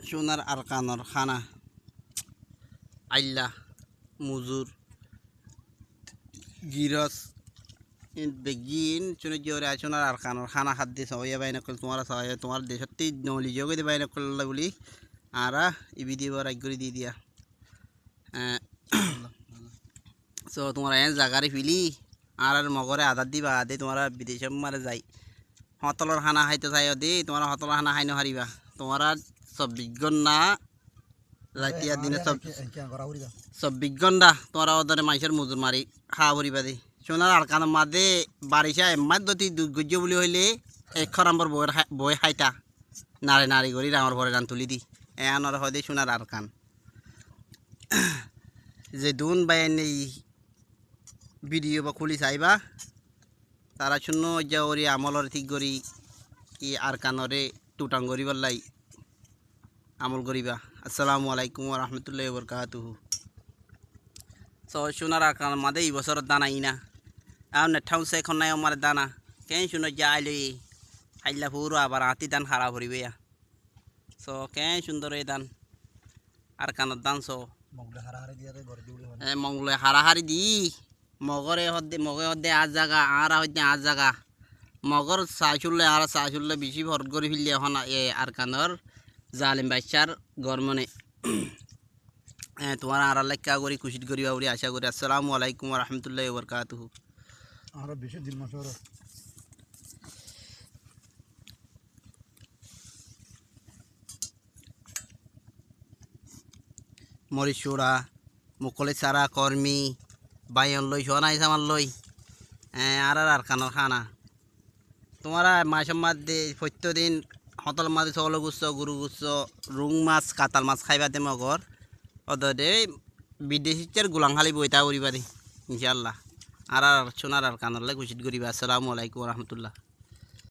সোনার আর কানর খানা আইল্লা মুজুর গিরস বেগিন চুনে জোরে সোনার আর কানর খানা খাদ্য সবাই বাইনা করলে তোমার দেশত্তি নলি যোগে দিয়ে বাইনা করলে বলি আর ইবি দিব রাগ করে দিয়ে দিয়া সো তোমার এন জাগারে ফিলি আর মগরে আধার দিবা আদে তোমার বিদেশে মারে যাই হতলর খানা খাইতে চাই দে তোমার হতলর খানা খাই নহারিবা তোমার 24 ঘন্টা রাতিয়া দিনে 24 ঘন্টা তোমার ওদের মাইসের মজুর মারি খাওয়া পরিবা দে সোনার আর কান মাদে বারিশা এমার যদি দুর্গজ্য বলি হইলে 1 নম্বর বই খাইতা নারে নারী করি ডাঙর ভরে রান তুলি দি এনর হয় দে সোনার আর কান যে দুন বাইন এই ভিডিও বা খুলি চাইবা তারা শূন্য যা ওরি আমলর ঠিক করি ই আর কানরে টুটাং করিবার লাই আমল করিবা আসসালামু আলাইকুম ওয়া রাহমাতুল্লাহি ওয়া বারাকাতুহু সো সোনার আর কান মাদে এই বছর দানা ইনা আর নেঠাউ সে এখন নাই আমার দানা কেন শুনো যাইলে হাইলা পুরো আবার হাতি দান হারা ভরিবে সো কেন সুন্দর এই দান আর কানের দান সো মঙ্গলে হারাহারি দি মগরে হদ্দে আজ জায়গা আর হদ্দে আজ জায়গা মগর চাইশুলে বেশি ভরত করে ফেললে এখন আর কানর জালিম বাচ্চার গরমনে তোমার আর লেখা করি খুশিত করিবা বলে আশা করি আসসালামু আলাইকুম ওয়া রাহমাতুল্লাহি ওয়া বারাকাতুহু আর বেশি দিন মাসর মরিচ চূড়া মুকলে চারা কর্মী বাইন লই সোনাই সামান লই আর কানর খানা তোমার মাসের মধ্যে প্রত্যেকদিন হতল মাঝে চল গুচ্ছ গরু গুচ্ছ রুং মাছ কাতাল মাছ খাইবা দে মগর অদে বিদেশির গোলাংখালি বইতা করিবা দে ইনশাল্লাহ আর সোনার আর কানরলে ঘুষিত করিবা আসসালামু আলাইকুম রহমতুল্লাহ।